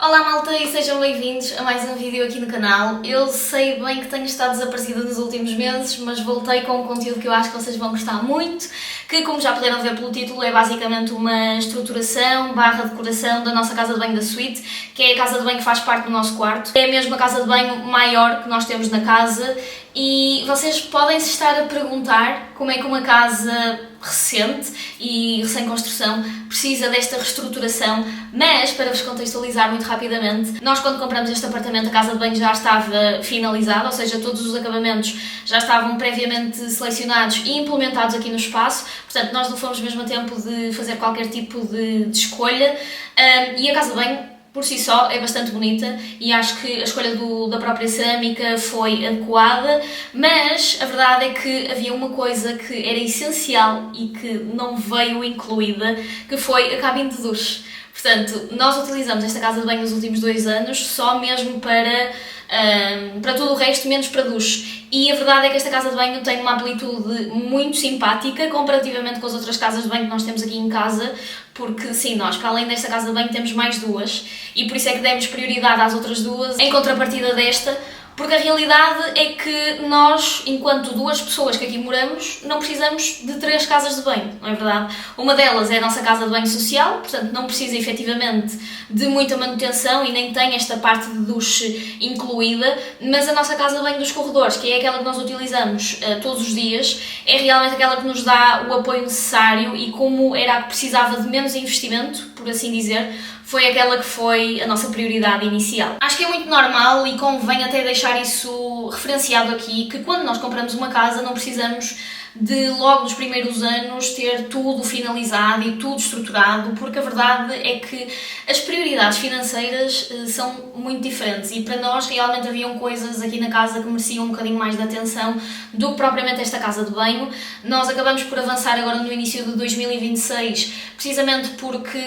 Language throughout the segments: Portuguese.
Olá malta e sejam bem-vindos a mais um vídeo aqui no canal. Eu sei bem que tenho estado desaparecida nos últimos meses, mas voltei com um conteúdo que eu acho que vocês vão gostar muito, que como já puderam ver pelo título é basicamente uma estruturação barra decoração da nossa casa de banho da suíte, que é a casa de banho que faz parte do nosso quarto. É mesmo a casa de banho maior que nós temos na casa e vocês podem se estar a perguntar como é que uma casa recente e recém-construção precisa desta reestruturação, mas para vos contextualizar muito rapidamente, nós quando compramos este apartamento a casa de banho já estava finalizada, ou seja, todos os acabamentos já estavam previamente selecionados e implementados aqui no espaço, portanto nós não fomos mesmo a tempo de fazer qualquer tipo de escolha e a casa de banho por si só é bastante bonita e acho que a escolha da própria cerâmica foi adequada, mas a verdade é que havia uma coisa que era essencial e que não veio incluída, que foi a cabine de duche. Portanto, nós utilizamos esta casa de banho nos últimos 2 anos só mesmo para tudo o resto, menos para duche. E a verdade é que esta casa de banho tem uma amplitude muito simpática comparativamente com as outras casas de banho que nós temos aqui em casa, porque sim, nós para além desta casa de banho temos mais 2 e por isso é que demos prioridade às outras 2 em contrapartida desta, porque a realidade é que nós, enquanto 2 pessoas que aqui moramos, não precisamos de 3 casas de banho, não é verdade? Uma delas é a nossa casa de banho social, portanto não precisa efetivamente de muita manutenção e nem tem esta parte de duche incluída, mas a nossa casa de banho dos corredores, que é aquela que nós utilizamos todos os dias, é realmente aquela que nos dá o apoio necessário e como era a que precisava de menos investimento, por assim dizer, foi aquela que foi a nossa prioridade inicial. Acho que é muito normal e convém até deixar isso referenciado aqui, que quando nós compramos uma casa não precisamos de logo nos primeiros anos ter tudo finalizado e tudo estruturado, porque a verdade é que as prioridades financeiras são muito diferentes e para nós realmente haviam coisas aqui na casa que mereciam um bocadinho mais de atenção do que propriamente esta casa de banho. Nós acabamos por avançar agora no início de 2026, precisamente porque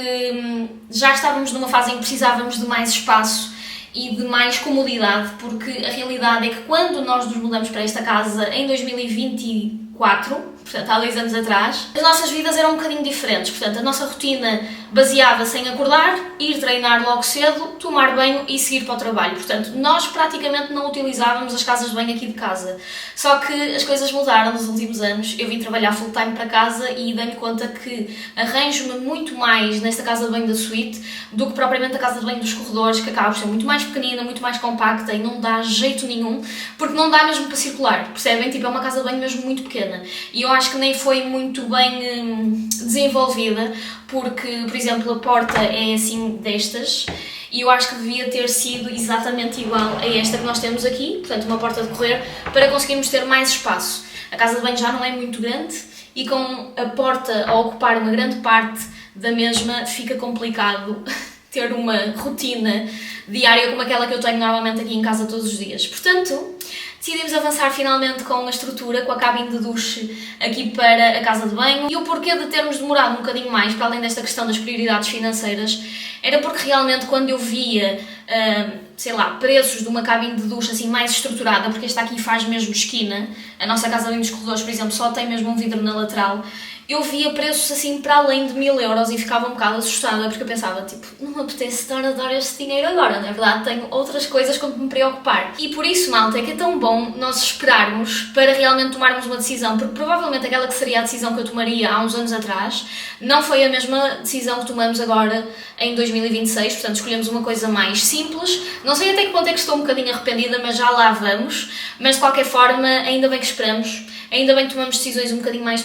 já estávamos numa fase em que precisávamos de mais espaço e de mais comodidade, porque a realidade é que quando nós nos mudamos para esta casa em 2024, portanto há 2 anos atrás, as nossas vidas eram um bocadinho diferentes, portanto a nossa rotina baseava-se em acordar, ir treinar logo cedo, tomar banho e seguir para o trabalho, portanto nós praticamente não utilizávamos as casas de banho aqui de casa, só que as coisas mudaram nos últimos anos, eu vim trabalhar full time para casa e dei-me conta que arranjo-me muito mais nesta casa de banho da suíte do que propriamente a casa de banho dos corredores, que acaba por ser muito mais pequenina, muito mais compacta e não dá jeito nenhum, porque não dá mesmo para circular, percebem? Tipo, é uma casa de banho mesmo muito pequena e eu acho que nem foi muito bem desenvolvida, porque, por exemplo, a porta é assim destas e eu acho que devia ter sido exatamente igual a esta que nós temos aqui, portanto uma porta de correr, para conseguirmos ter mais espaço. A casa de banho já não é muito grande e com a porta a ocupar uma grande parte da mesma fica complicado ter uma rotina diária como aquela que eu tenho normalmente aqui em casa todos os dias. Portanto, decidimos avançar finalmente com a estrutura, com a cabine de duche aqui para a casa de banho. E o porquê de termos demorado um bocadinho mais, para além desta questão das prioridades financeiras, era porque realmente quando eu via, sei lá, preços de uma cabine de duche assim mais estruturada, porque esta aqui faz mesmo esquina, a nossa casa de banho dos corredores, por exemplo, só tem mesmo um vidro na lateral, eu via preços assim para além de 1000 euros e ficava um bocado assustada porque eu pensava, tipo, não me apetece estar a dar este dinheiro agora, na verdade tenho outras coisas com que me preocupar. E por isso, malta, é que é tão bom nós esperarmos para realmente tomarmos uma decisão, porque provavelmente aquela que seria a decisão que eu tomaria há uns anos atrás não foi a mesma decisão que tomamos agora em 2026, portanto escolhemos uma coisa mais simples. Não sei até que ponto é que estou um bocadinho arrependida, mas já lá vamos, mas de qualquer forma ainda bem que esperamos. Ainda bem que tomamos decisões um bocadinho mais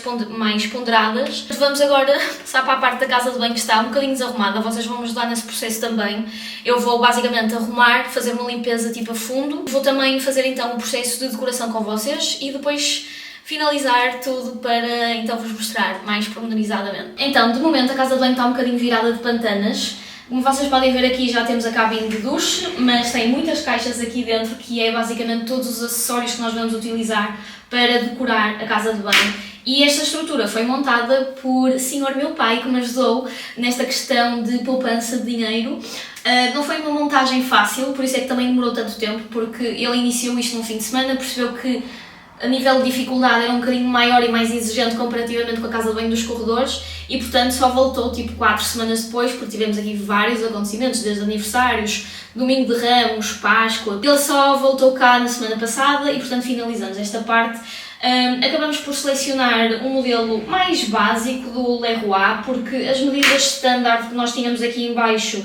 ponderadas. Vamos agora passar para a parte da casa de banho que está um bocadinho desarrumada, vocês vão me ajudar nesse processo também. Eu vou basicamente arrumar, fazer uma limpeza tipo a fundo. Vou também fazer então um processo de decoração com vocês e depois finalizar tudo para então vos mostrar mais pormenorizadamente. Então, de momento a casa de banho está um bocadinho virada de pantanas. Como vocês podem ver aqui já temos a cabine de duche, mas tem muitas caixas aqui dentro que é basicamente todos os acessórios que nós vamos utilizar para decorar a casa de banho. E esta estrutura foi montada por senhor meu pai, que me ajudou nesta questão de poupança de dinheiro. Não foi uma montagem fácil, por isso é que também demorou tanto tempo, porque ele iniciou isto num fim de semana, percebeu que a nível de dificuldade era um bocadinho maior e mais exigente comparativamente com a casa de banho dos corredores e portanto só voltou tipo 4 semanas depois, porque tivemos aqui vários acontecimentos, desde aniversários, Domingo de Ramos, Páscoa. Ele só voltou cá na semana passada e portanto finalizamos esta parte. Acabamos por selecionar um modelo mais básico do Leroy, porque as medidas standard que nós tínhamos aqui em baixo,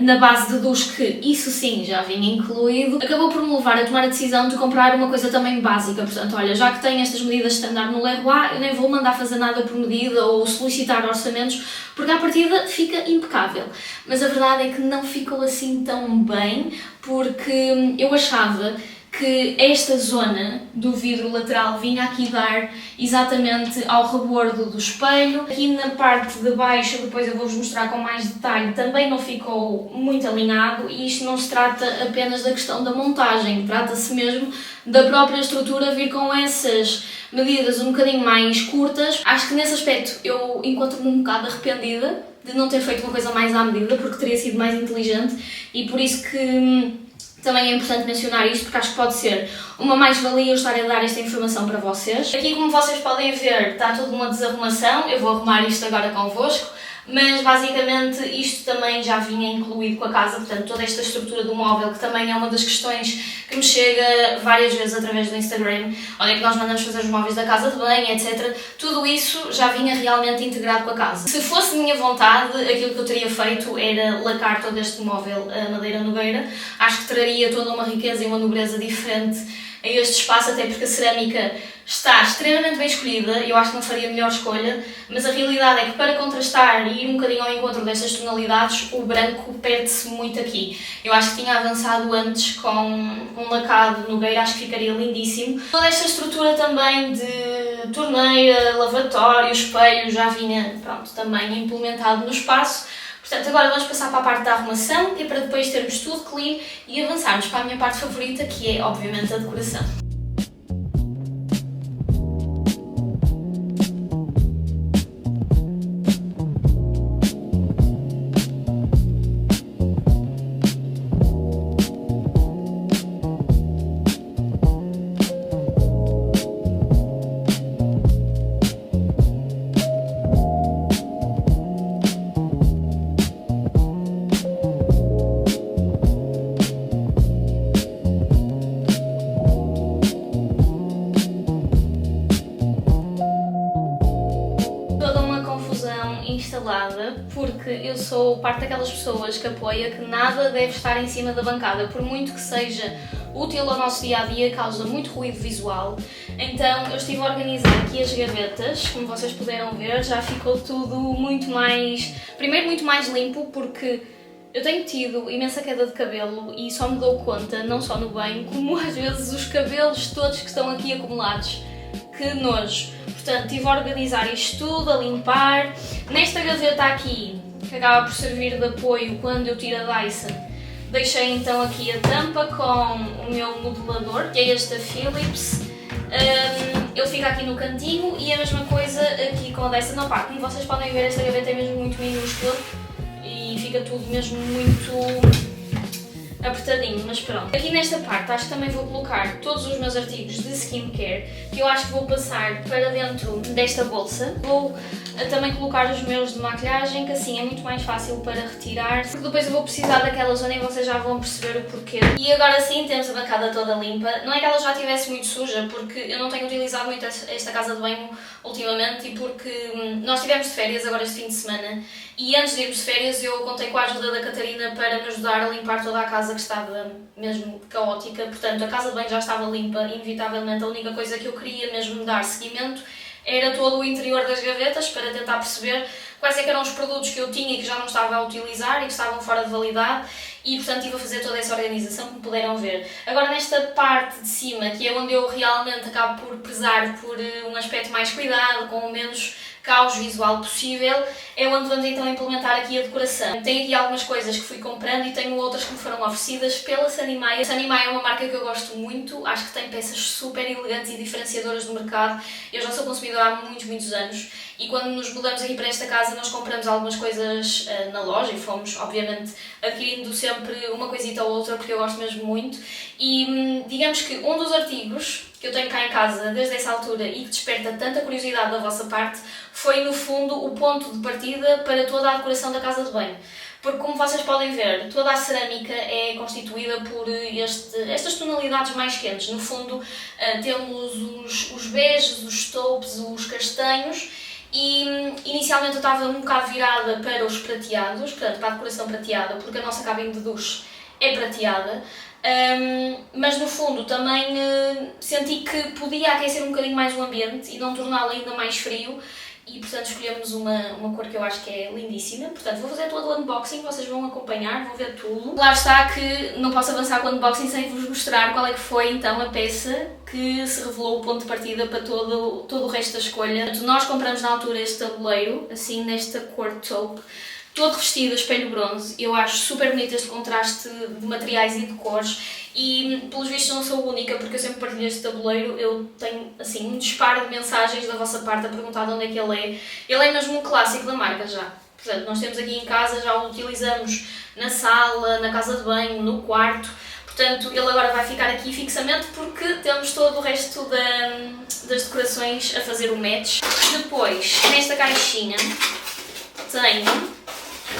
na base de duche, que isso sim já vinha incluído, acabou por me levar a tomar a decisão de comprar uma coisa também básica. Portanto, olha, já que tenho estas medidas standard no Leroy, eu nem vou mandar fazer nada por medida ou solicitar orçamentos, porque à partida fica impecável. Mas a verdade é que não ficou assim tão bem, porque eu achava que esta zona do vidro lateral vinha aqui dar exatamente ao rebordo do espelho. Aqui na parte de baixo, depois eu vou-vos mostrar com mais detalhe, também não ficou muito alinhado, e isto não se trata apenas da questão da montagem, trata-se mesmo da própria estrutura vir com essas medidas um bocadinho mais curtas. Acho que nesse aspecto eu encontro-me um bocado arrependida de não ter feito uma coisa mais à medida, porque teria sido mais inteligente, e por isso que também é importante mencionar isto, porque acho que pode ser uma mais-valia eu estar a dar esta informação para vocês. Aqui, como vocês podem ver, está tudo uma desarrumação, eu vou arrumar isto agora convosco, mas basicamente isto também já vinha incluído com a casa, portanto toda esta estrutura do móvel, que também é uma das questões que me chega várias vezes através do Instagram, onde é que nós mandamos fazer os móveis da casa de banho, etc. Tudo isso já vinha realmente integrado com a casa. Se fosse de minha vontade, aquilo que eu teria feito era lacar todo este móvel a madeira nogueira. Acho que traria toda uma riqueza e uma nobreza diferente a este espaço, até porque a cerâmica está extremamente bem escolhida, eu acho que não faria a melhor escolha, mas a realidade é que para contrastar e ir um bocadinho ao encontro destas tonalidades, o branco perde-se muito aqui. Eu acho que tinha avançado antes com um lacado nogueira, acho que ficaria lindíssimo. Toda esta estrutura também de torneira, lavatório, espelho, já vinha, pronto, também implementado no espaço. Portanto, agora vamos passar para a parte da arrumação, que é para depois termos tudo clean e avançarmos para a minha parte favorita, que é, obviamente, a decoração. Instalada, porque eu sou parte daquelas pessoas que apoia que nada deve estar em cima da bancada, por muito que seja útil ao nosso dia-a-dia, causa muito ruído visual. Então eu estive a organizar aqui as gavetas, como vocês puderam ver, já ficou tudo muito mais, primeiro muito mais limpo, porque eu tenho tido imensa queda de cabelo e só me dou conta, não só no banho, como às vezes os cabelos todos que estão aqui acumulados. Que nojo! Portanto, estive a organizar isto tudo, a limpar. Nesta gaveta aqui, que acaba por servir de apoio quando eu tiro a Dyson, deixei então aqui a tampa com o meu modelador, que é este da Philips. Ele fica aqui no cantinho, e a mesma coisa aqui com a Dyson na parte. Como vocês podem ver, esta gaveta é mesmo muito minúscula e fica tudo mesmo muito apertadinho, mas pronto. Aqui nesta parte acho que também vou colocar todos os meus artigos de skincare, que eu acho que vou passar para dentro desta bolsa. Vou também colocar os meus de maquilhagem, que assim é muito mais fácil para retirar, porque depois eu vou precisar daquela zona e vocês já vão perceber o porquê. E agora sim temos a bancada toda limpa. Não é que ela já estivesse muito suja, porque eu não tenho utilizado muito esta casa de banho ultimamente, e porque nós estivemos de férias agora este fim de semana, e antes de irmos de férias eu contei com a ajuda da Catarina para me ajudar a limpar toda a casa, que estava mesmo caótica. Portanto, a casa de banho já estava limpa, inevitavelmente. A única coisa que eu queria mesmo dar seguimento era todo o interior das gavetas, para tentar perceber quais é que eram os produtos que eu tinha e que já não estava a utilizar e que estavam fora de validade, e portanto estive a fazer toda essa organização, como puderam ver. Agora nesta parte de cima, que é onde eu realmente acabo por prezar por um aspecto mais cuidado, com o menos caos visual possível, é onde vamos então implementar aqui a decoração. Tenho aqui algumas coisas que fui comprando e tenho outras que me foram oferecidas pela Sanimai. A Sanimai é uma marca que eu gosto muito, acho que tem peças super elegantes e diferenciadoras no mercado. Eu já sou consumidora há muitos anos e quando nos mudamos aqui para esta casa nós compramos algumas coisas na loja e fomos, obviamente, adquirindo sempre uma coisita ou outra porque eu gosto mesmo muito e digamos que um dos artigos que eu tenho cá em casa desde essa altura e que desperta tanta curiosidade da vossa parte foi, no fundo, o ponto de partida para toda a decoração da casa de banho. Porque, como vocês podem ver, toda a cerâmica é constituída por estas tonalidades mais quentes. No fundo, temos os beges, os taupes, os castanhos e inicialmente eu estava um bocado virada para os prateados, portanto, para a decoração prateada, porque a nossa cabine de duche é prateada. Mas no fundo também senti que podia aquecer um bocadinho mais o ambiente e não torná-lo ainda mais frio e portanto escolhemos uma cor que eu acho que é lindíssima. Portanto vou fazer todo o unboxing, vocês vão acompanhar, vão ver tudo. Lá está que não posso avançar com o unboxing sem vos mostrar qual é que foi então a peça que se revelou o ponto de partida para todo o resto da escolha. Portanto, nós compramos na altura este tabuleiro, assim nesta cor taupe, todo revestido a espelho bronze. Eu acho super bonito este contraste de materiais e de cores e, pelos vistos, não sou a única porque eu sempre partilho este tabuleiro. Eu tenho, assim, um disparo de mensagens da vossa parte a perguntar de onde é que ele é. Ele é mesmo um clássico da marca já. Portanto, nós temos aqui em casa, já o utilizamos na sala, na casa de banho, no quarto. Portanto, ele agora vai ficar aqui fixamente porque temos todo o resto das decorações a fazer o match. Depois, nesta caixinha, tenho,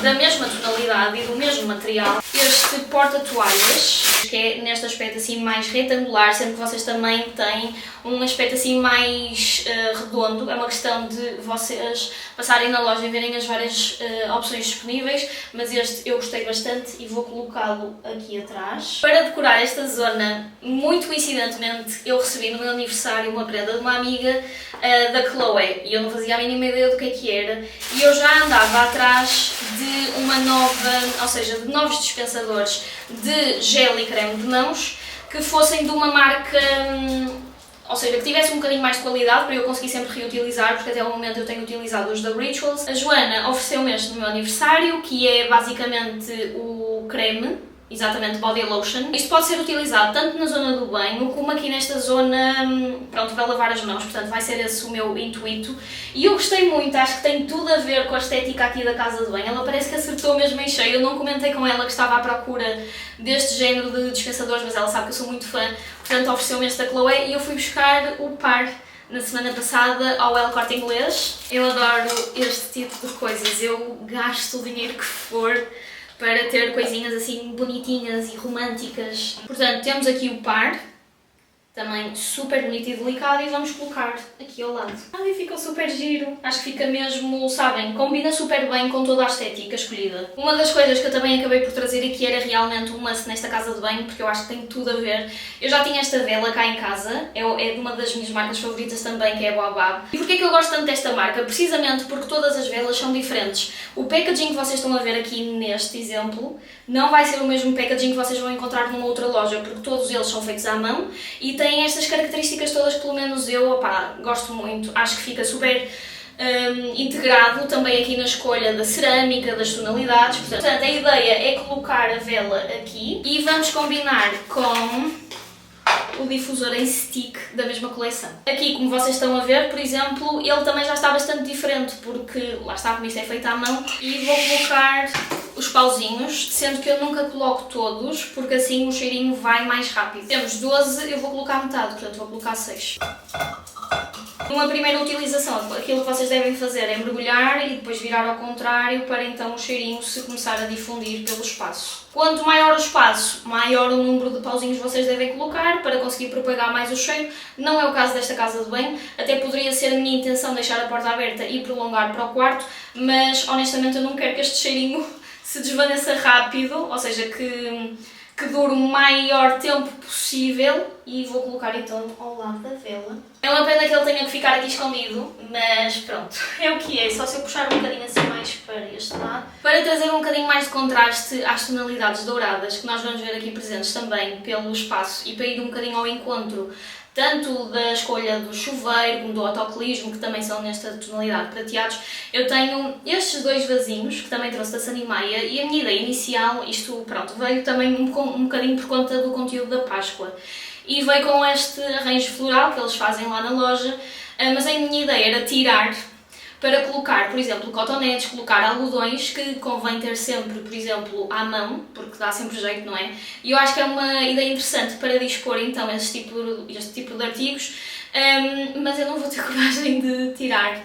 da mesma tonalidade e do mesmo material, este porta-toalhas, que é neste aspecto assim mais retangular, sendo que vocês também têm um aspecto assim mais redondo. É uma questão de vocês passarem na loja e verem as várias opções disponíveis, mas este eu gostei bastante e vou colocá-lo aqui atrás. Para decorar esta zona, muito coincidentemente, eu recebi no meu aniversário uma prenda de uma amiga da Chloe e eu não fazia a mínima ideia do que era e eu já andava atrás de uma nova, ou seja, de novos dispensadores de gel e creme de mãos que fossem de uma marca, ou seja, que tivesse um bocadinho mais de qualidade para eu conseguir sempre reutilizar, porque até o momento eu tenho utilizado os da Rituals. A Joana ofereceu-me este no meu aniversário, que é basicamente o creme, exatamente, body lotion. Isto pode ser utilizado tanto na zona do banho como aqui nesta zona, pronto, para lavar as mãos, portanto vai ser esse o meu intuito. E eu gostei muito, acho que tem tudo a ver com a estética aqui da casa de banho. Ela parece que acertou mesmo em cheio. Eu não comentei com ela que estava à procura deste género de dispensadores, mas ela sabe que eu sou muito fã, portanto ofereceu-me esta Chloe e eu fui buscar o par na semana passada ao El Corte Inglês. Eu adoro este tipo de coisas, eu gasto o dinheiro que for para ter coisinhas assim bonitinhas e românticas. Portanto, temos aqui o par, também super bonito e delicado, e vamos colocar aqui ao lado. E ficou super giro, acho que fica mesmo, sabem, combina super bem com toda a estética escolhida. Uma das coisas que eu também acabei por trazer aqui era realmente um must nesta casa de banho, porque eu acho que tem tudo a ver. Eu já tinha esta vela cá em casa, é de uma das minhas marcas favoritas também, que é a Baobab. E porquê que eu gosto tanto desta marca? Precisamente porque todas as velas são diferentes. O packaging que vocês estão a ver aqui neste exemplo não vai ser o mesmo packaging que vocês vão encontrar numa outra loja, porque todos eles são feitos à mão e têm estas características todas, pelo menos eu, gosto muito. Acho que fica super integrado também aqui na escolha da cerâmica, das tonalidades. Portanto, a ideia é colocar a vela aqui e vamos combinar com o difusor em stick da mesma coleção. Aqui, como vocês estão a ver, por exemplo, ele também já está bastante diferente, porque lá está, como isto é feito à mão, e vou colocar os pauzinhos, sendo que eu nunca coloco todos, porque assim o cheirinho vai mais rápido. Temos 12, eu vou colocar metade, portanto vou colocar 6. Numa primeira utilização, aquilo que vocês devem fazer é mergulhar e depois virar ao contrário para então o cheirinho se começar a difundir pelo espaço. Quanto maior o espaço, maior o número de pauzinhos vocês devem colocar para conseguir propagar mais o cheiro. Não é o caso desta casa de banho, até poderia ser a minha intenção deixar a porta aberta e prolongar para o quarto, mas honestamente eu não quero que este cheirinho se desvaneça rápido, ou seja, que dure o maior tempo possível, e vou colocar então ao lado da vela. É uma pena que ele tenha que ficar aqui escondido, mas pronto, é o que é, só se eu puxar um bocadinho assim mais para este lado. Para trazer um bocadinho mais de contraste às tonalidades douradas, que nós vamos ver aqui presentes também pelo espaço, e para ir um bocadinho ao encontro tanto da escolha do chuveiro como do autocolismo, que também são nesta tonalidade prateados, eu tenho estes dois vasinhos, que também trouxe da Sanimaia, e a minha ideia inicial, isto pronto, veio também um bocadinho por conta do conteúdo da Páscoa, e veio com este arranjo floral que eles fazem lá na loja, mas a minha ideia era tirar para colocar, por exemplo, cotonetes, colocar algodões, que convém ter sempre, por exemplo, à mão, porque dá sempre jeito, não é? E eu acho que é uma ideia interessante para dispor então este tipo de artigos, mas eu não vou ter coragem de tirar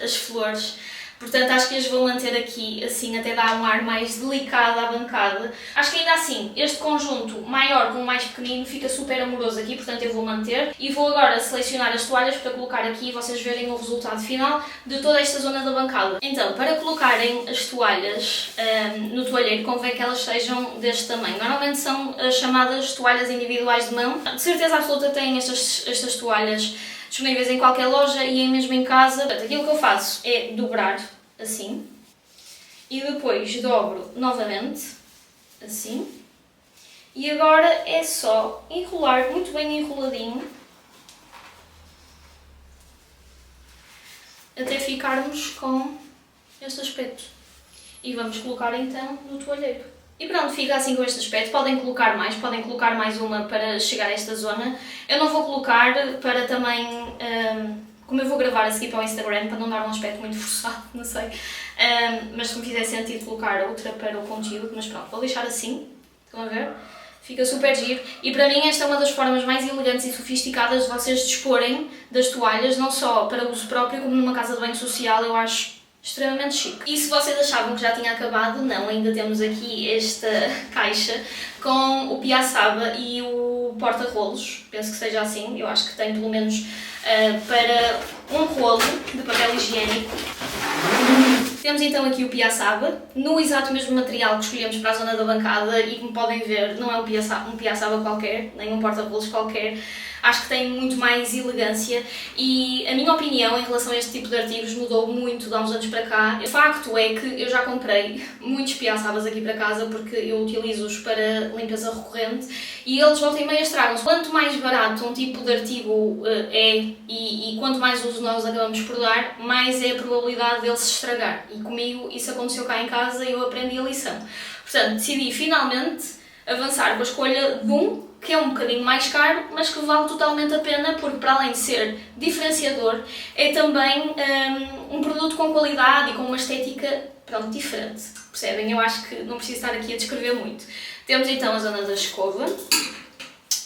as flores. Portanto, acho que as vou manter aqui, assim, até dar um ar mais delicado à bancada. Acho que ainda assim, este conjunto maior com o mais pequenino fica super amoroso aqui, portanto eu vou manter. E vou agora selecionar as toalhas para colocar aqui e vocês verem o resultado final de toda esta zona da bancada. Então, para colocarem as toalhas no toalheiro, convém que elas sejam deste tamanho. Normalmente são as chamadas toalhas individuais de mão. De certeza absoluta têm estas toalhas disponíveis em qualquer loja e mesmo em casa. Portanto, aquilo que eu faço é dobrar assim e depois dobro novamente assim, e agora é só enrolar muito bem enroladinho até ficarmos com este aspecto. E vamos colocar então no toalheiro. E pronto, fica assim com este aspecto. Podem colocar mais uma para chegar a esta zona. Eu não vou colocar para também, como eu vou gravar a seguir para o Instagram, para não dar um aspecto muito forçado, não sei. Mas se me fizer sentido colocar outra para o conteúdo, mas pronto, vou deixar assim, estão a ver? Fica super giro. E para mim esta é uma das formas mais elegantes e sofisticadas de vocês disporem das toalhas, não só para uso próprio, como numa casa de banho social, eu acho extremamente chique. E se vocês achavam que já tinha acabado, não, ainda temos aqui esta caixa com o piaçaba e o porta-rolos, penso que seja assim, eu acho que tem pelo menos para um rolo de papel higiênico. Temos então aqui o piaçaba, no exato mesmo material que escolhemos para a zona da bancada e como podem ver não é um piaçaba qualquer, nem um porta-rolos qualquer. Acho que tem muito mais elegância e a minha opinião em relação a este tipo de artigos mudou muito de há uns anos para cá. O facto é que eu já comprei muitos piaçabas aqui para casa porque eu utilizo-os para limpeza recorrente e eles voltam e meia estragam-se. Quanto mais barato um tipo de artigo é e quanto mais uso nós acabamos por dar, mais é a probabilidade dele se estragar. E comigo isso aconteceu cá em casa e eu aprendi a lição. Portanto, decidi finalmente avançar com a escolha de um que é um bocadinho mais caro, mas que vale totalmente a pena, porque para além de ser diferenciador, é também um produto com qualidade e com uma estética, pronto, diferente. Percebem? Eu acho que não preciso estar aqui a descrever muito. Temos então a zona da escova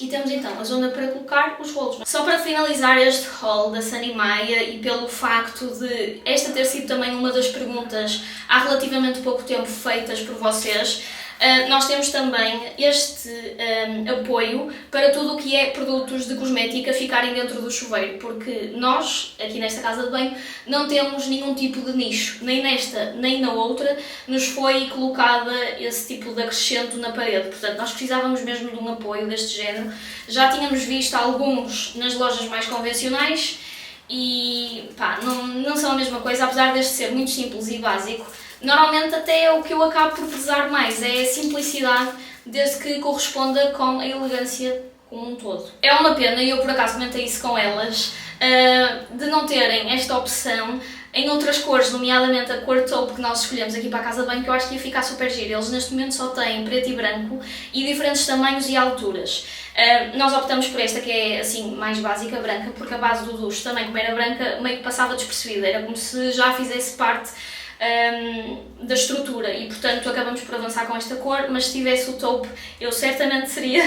e temos então a zona para colocar os rolos. Só para finalizar este haul da Sunny Maia e pelo facto de esta ter sido também uma das perguntas há relativamente pouco tempo feitas por vocês, nós temos também este apoio para tudo o que é produtos de cosmética ficarem dentro do chuveiro, porque nós, aqui nesta casa de banho, não temos nenhum tipo de nicho, nem nesta nem na outra nos foi colocada esse tipo de acrescento na parede, portanto nós precisávamos mesmo de um apoio deste género. Já tínhamos visto alguns nas lojas mais convencionais e pá, não são a mesma coisa, apesar deste ser muito simples e básico. Normalmente até é o que eu acabo por prezar mais, é a simplicidade, desde que corresponda com a elegância como um todo. É uma pena, e eu por acaso comentei isso com elas, de não terem esta opção em outras cores, nomeadamente a cor taupe que nós escolhemos aqui para a casa de banho, que eu acho que ia ficar super giro. Eles neste momento só têm preto e branco e diferentes tamanhos e alturas. Nós optamos por esta que é assim mais básica, branca, porque a base do duche também, como era branca, meio que passava despercebida, era como se já fizesse parte da estrutura e portanto acabamos por avançar com esta cor, mas se tivesse o taupe eu certamente seria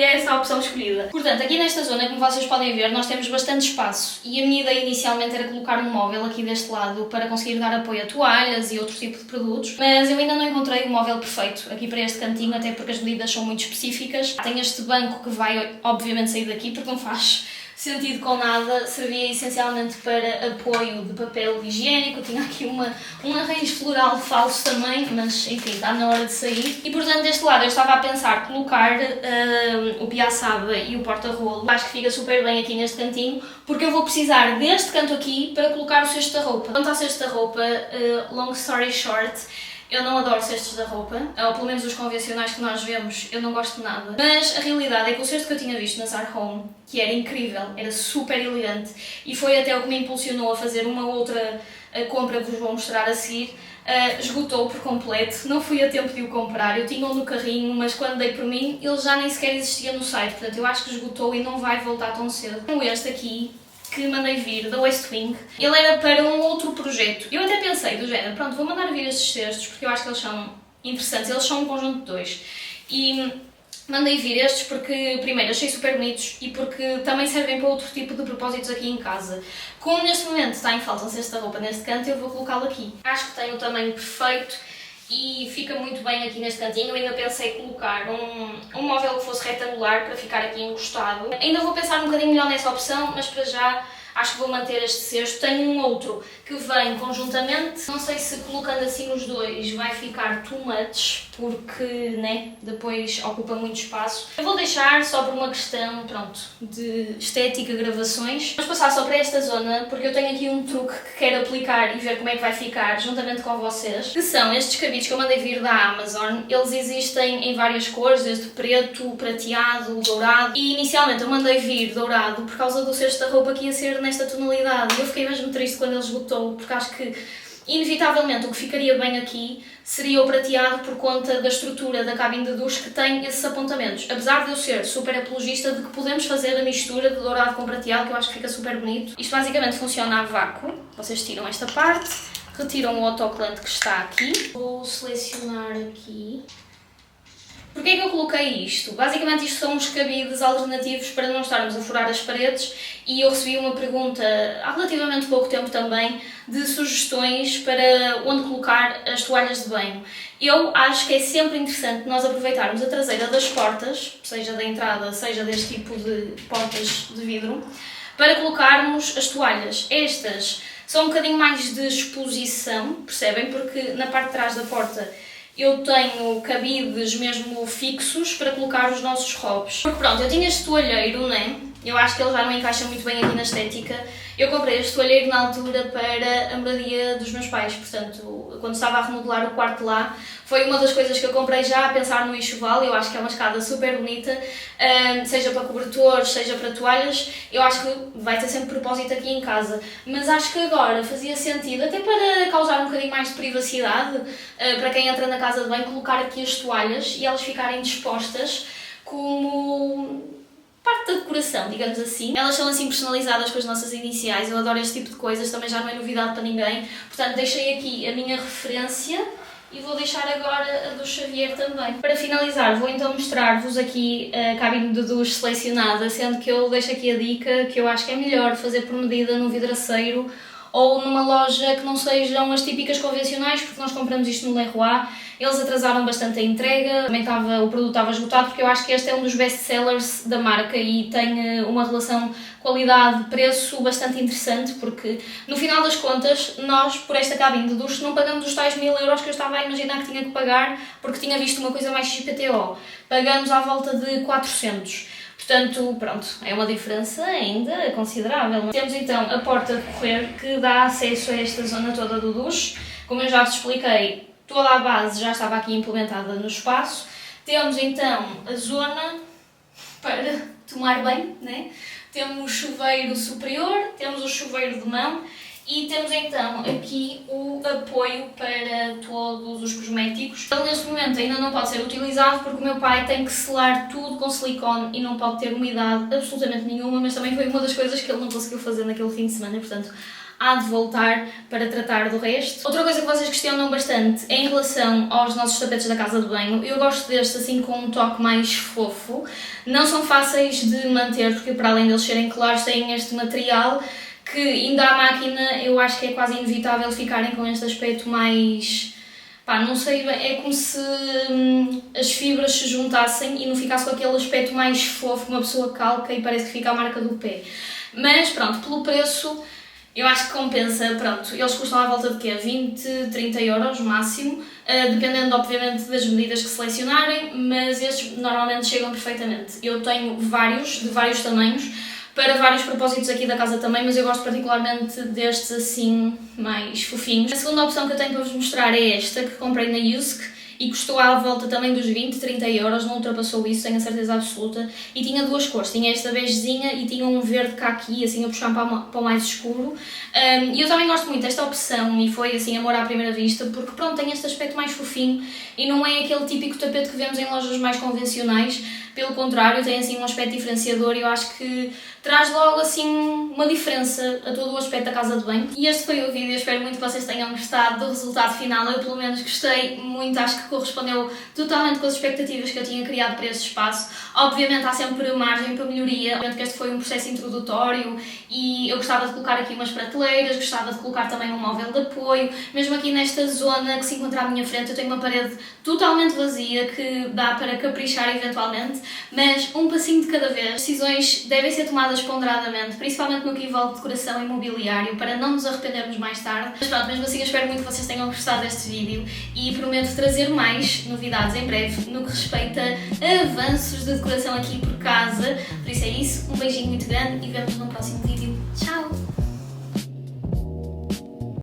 essa a opção escolhida. Portanto, aqui nesta zona, como vocês podem ver, nós temos bastante espaço e a minha ideia inicialmente era colocar um móvel aqui deste lado para conseguir dar apoio a toalhas e outro tipo de produtos, mas eu ainda não encontrei o móvel perfeito aqui para este cantinho, até porque as medidas são muito específicas. Tem este banco que vai obviamente sair daqui porque não faz sentido com nada, servia essencialmente para apoio de papel higiênico, tinha aqui um arranjo floral falso também, mas enfim, está na hora de sair. E portanto deste lado eu estava a pensar colocar o piaçaba e o porta-rolo. Acho que fica super bem aqui neste cantinho, porque eu vou precisar deste canto aqui para colocar o cesto da roupa. Quanto ao cesto da roupa, long story short, eu não adoro cestos da roupa, ou pelo menos os convencionais que nós vemos, eu não gosto de nada. Mas a realidade é que o cesto que eu tinha visto na Zara Home, que era incrível, era super elegante, e foi até o que me impulsionou a fazer uma outra compra que vos vou mostrar a seguir, esgotou por completo, não fui a tempo de o comprar, eu tinha-o no carrinho, mas quando dei por mim, ele já nem sequer existia no site, portanto eu acho que esgotou e não vai voltar tão cedo. Como este aqui, que mandei vir da West Wing. Ele era para um outro projeto. Eu até pensei do género, pronto, vou mandar vir estes cestos porque eu acho que eles são interessantes. Eles são um conjunto de 2. E mandei vir estes porque, primeiro, achei super bonitos e porque também servem para outro tipo de propósitos aqui em casa. Como neste momento está em falta um cesto de roupa neste canto, eu vou colocá-lo aqui. Acho que tem o tamanho perfeito e fica muito bem aqui neste cantinho. Eu ainda pensei em colocar um móvel que fosse retangular para ficar aqui encostado. Ainda vou pensar um bocadinho melhor nessa opção, mas para já acho que vou manter este cesto. Tenho um outro que vem conjuntamente. Não sei se colocando assim os dois vai ficar too much, porque, né, depois ocupa muito espaço. Eu vou deixar só por uma questão, pronto, de estética, gravações. Vamos passar só para esta zona, porque eu tenho aqui um truque que quero aplicar e ver como é que vai ficar juntamente com vocês, que são estes cabides que eu mandei vir da Amazon. Eles existem em várias cores, desde preto, prateado, dourado. E inicialmente eu mandei vir dourado por causa do cesto da roupa que ia ser nesta tonalidade. Eu fiquei mesmo triste quando ele esgotou, porque acho que inevitavelmente o que ficaria bem aqui seria o prateado por conta da estrutura da cabine de duche que tem esses apontamentos. Apesar de eu ser super apologista de que podemos fazer a mistura de dourado com prateado, que eu acho que fica super bonito. Isto basicamente funciona a vácuo. Vocês tiram esta parte, retiram o autocolante que está aqui. Vou selecionar aqui. Porquê é que eu coloquei isto? Basicamente isto são os cabides alternativos para não estarmos a furar as paredes e eu recebi uma pergunta há relativamente pouco tempo também de sugestões para onde colocar as toalhas de banho. Eu acho que é sempre interessante nós aproveitarmos a traseira das portas, seja da entrada, seja deste tipo de portas de vidro, para colocarmos as toalhas. Estas são um bocadinho mais de exposição, percebem? Porque na parte de trás da porta eu tenho cabides mesmo fixos para colocar os nossos robes. Porque pronto, eu tinha este toalheiro, né? Eu acho que ele já não encaixa muito bem aqui na estética. Eu comprei este toalheiro na altura para a moradia dos meus pais, portanto, quando estava a remodelar o quarto lá, foi uma das coisas que eu comprei já a pensar no enxoval. Eu acho que é uma escada super bonita, seja para cobertores, seja para toalhas. Eu acho que vai ter sempre propósito aqui em casa, mas acho que agora fazia sentido, até para causar um bocadinho mais de privacidade, para quem entra na casa de banho, colocar aqui as toalhas e elas ficarem dispostas como parte da decoração, digamos assim. Elas são assim personalizadas com as nossas iniciais, eu adoro este tipo de coisas, também já não é novidade para ninguém. Portanto, deixei aqui a minha referência e vou deixar agora a do Xavier também. Para finalizar, vou então mostrar-vos aqui a cabine de duche selecionada, sendo que eu deixo aqui a dica que eu acho que é melhor fazer por medida num vidraceiro ou numa loja que não sejam as típicas convencionais, porque nós compramos isto no Leroy. Eles atrasaram bastante a entrega, também o produto estava esgotado, porque eu acho que este é um dos best-sellers da marca e tem uma relação qualidade-preço bastante interessante, porque no final das contas, nós, por esta cabine de duche, não pagamos os tais 1000 euros que eu estava a imaginar que tinha que pagar, porque tinha visto uma coisa mais XPTO. Pagamos à volta de 400. Portanto, pronto, é uma diferença ainda considerável. Temos então a porta de correr que dá acesso a esta zona toda do duche. Como eu já vos expliquei, toda a base já estava aqui implementada no espaço. Temos então a zona para tomar banho, né? Temos o chuveiro superior, temos o chuveiro de mão e temos então aqui o apoio para todos os cosméticos. Ele neste momento ainda não pode ser utilizado porque o meu pai tem que selar tudo com silicone e não pode ter umidade absolutamente nenhuma, mas também foi uma das coisas que ele não conseguiu fazer naquele fim de semana, portanto há de voltar para tratar do resto. Outra coisa que vocês questionam bastante é em relação aos nossos tapetes da casa de banho. Eu gosto destes assim com um toque mais fofo. Não são fáceis de manter porque para além deles serem claros têm este material que ainda à máquina eu acho que é quase inevitável ficarem com este aspecto mais... pá, não sei, é como se as fibras se juntassem e não ficasse com aquele aspecto mais fofo que uma pessoa calca e parece que fica a marca do pé. Mas pronto, pelo preço eu acho que compensa, pronto, eles custam à volta de quê? 20, 30 euros máximo, dependendo obviamente das medidas que selecionarem, mas estes normalmente chegam perfeitamente. Eu tenho vários, de vários tamanhos, para vários propósitos aqui da casa também, mas eu gosto particularmente destes assim, mais fofinhos. A segunda opção que eu tenho para vos mostrar é esta, que comprei na Yusk e custou à volta também dos 20, 30 euros, não ultrapassou isso, tenho a certeza absoluta. E tinha duas cores, tinha esta begezinha e tinha um verde caqui, assim a puxar para o mais escuro. E eu também gosto muito desta opção e foi assim amor à primeira vista, porque pronto, tem este aspecto mais fofinho e não é aquele típico tapete que vemos em lojas mais convencionais. Pelo contrário, tem assim um aspecto diferenciador e eu acho que traz logo assim uma diferença a todo o aspecto da casa de banho. E este foi o vídeo, eu espero muito que vocês tenham gostado do resultado final. Eu pelo menos gostei muito, acho que correspondeu totalmente com as expectativas que eu tinha criado para este espaço. Obviamente há sempre margem para melhoria, obviamente que este foi um processo introdutório e eu gostava de colocar aqui umas prateleiras, gostava de colocar também um móvel de apoio. Mesmo aqui nesta zona que se encontra à minha frente eu tenho uma parede totalmente vazia que dá para caprichar eventualmente, mas um passinho de cada vez. Decisões devem ser tomadas ponderadamente, principalmente no que envolve decoração e mobiliário, para não nos arrependermos mais tarde. Mas pronto, mesmo assim eu espero muito que vocês tenham gostado deste vídeo e prometo trazer mais novidades em breve no que respeita a avanços de decoração aqui por casa. Por isso é isso, um beijinho muito grande e vemos no próximo vídeo. Tchau!